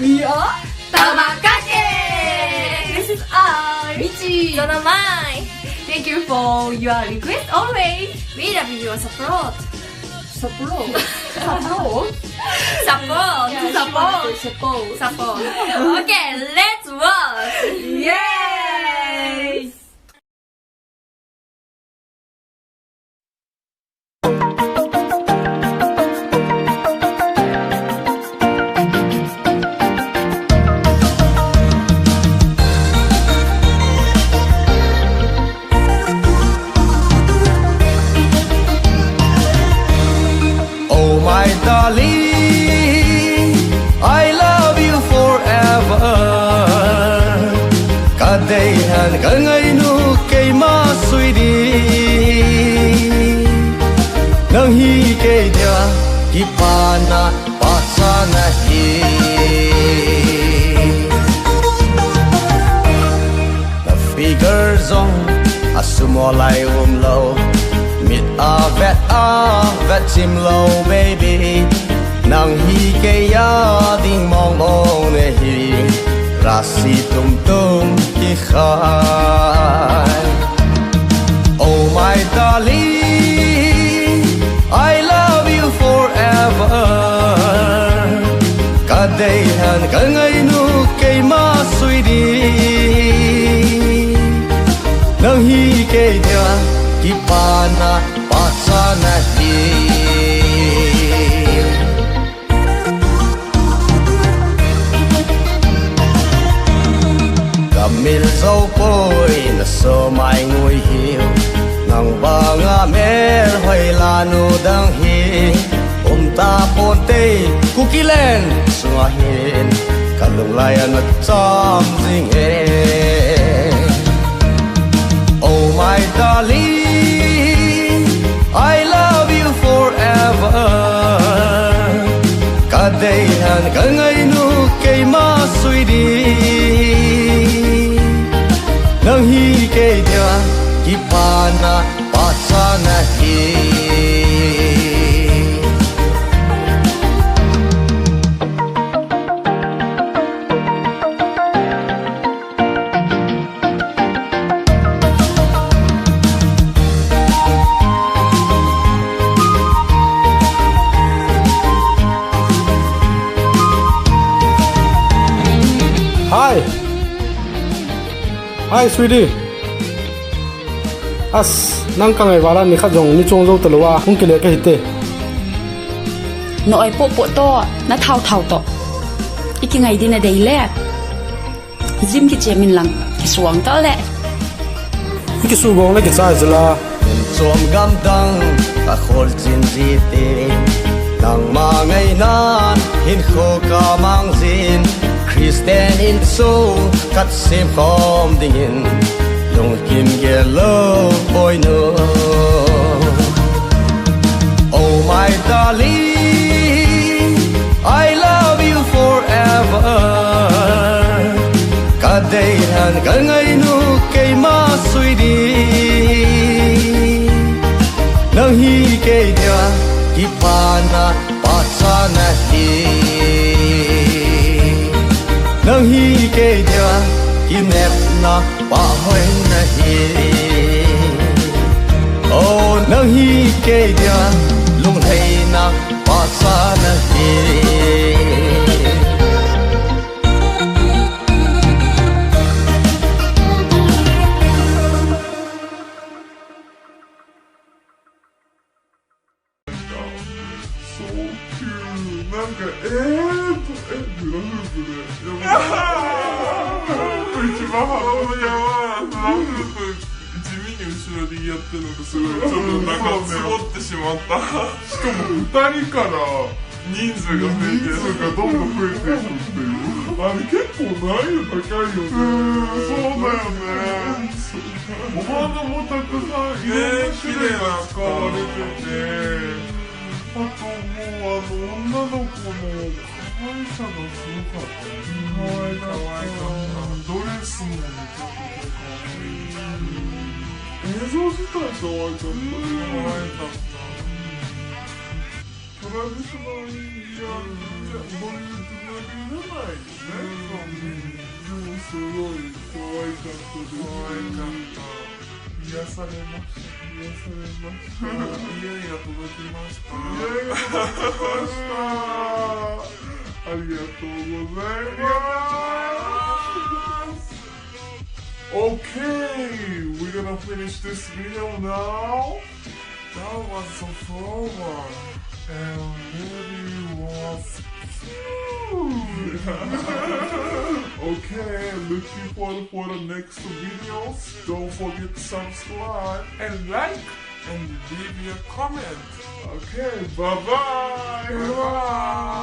We are Tamakake! This is I, Michi. Sonamai. Thank you for your request always. We love your support. Support. Support. Okay, let's watch. Yay! My darling, I love you forever. Cả đời hẹn cả ngày nu cây ma suy đi. Nang hi cây dia ki pana pasa na hi. The figure zong asumo lai lâu. Mít vet chim lâu baby. Nang hi cây ya ding mong mong ne hi. Rasi tum tum hi khai. Oh my darling, I love you forever. Cả đời hẹn cả ngày nu cây ma suy đi. Nang hi cây dia ki pana pasa na hi. Kamil dâu bôi na so mai ngồi hiu. Ngang ba nga mer hoy la nu dang hi. Ta pon te kuki len sunga hin. Kalung layan at cham zing e. Oh my darling, I love you forever. Cả đời hẹn cả ngày nu cây ma suy đi. Nang hi cây dia ki pana pasa na hi. Hi sweetie. Nang ka ngai wala ni kha jong ni chong zo talowa hung kile ka hite. No ai po to na thau to. Iki ngai din na dei le. Jim ki chemin lang ki suang ta le. Iki su gong le ki sai zala. Chom gam dang ta khol chin ji te. Nang ma ngai nan hin kho ka mang zin. Christian in soul kat sim khom ding in. Long kim ge love boy no. Oh my darling, I love you forever. Cả đời hẹn cả ngày nu cây ma suy đi. Nang hi cây dia ki pana pasa na hi. Nang hi cây dia ki nep na pa hoi na hi. Oh nang hi cây dia lung thei na pasa na hi.やってるのがすごいちょっとなんかつぼってしまった。しかも2人から人数がどんどん増えていくっていう。あれ結構難易度高いよね。そうだよね。お花もたくさんいろんな種類が使われてて、あともう女の子の可愛さがすごかった。可愛かった。ドレスもめちゃくちゃ可愛い。映像自体可愛かった。可愛かった。去トラディショナルインディアンじゃボリュームいらないよね。でもすごい可愛かったです。可愛かった。癒されました。癒されました。家が届きました。家が届きました。ありがとうございます。Okay, we're gonna finish this video now. That was so fun and really was cute. Okay, looking forward for the next videos. Don't forget to subscribe and like and leave your comment. Okay, bye bye. Bye bye.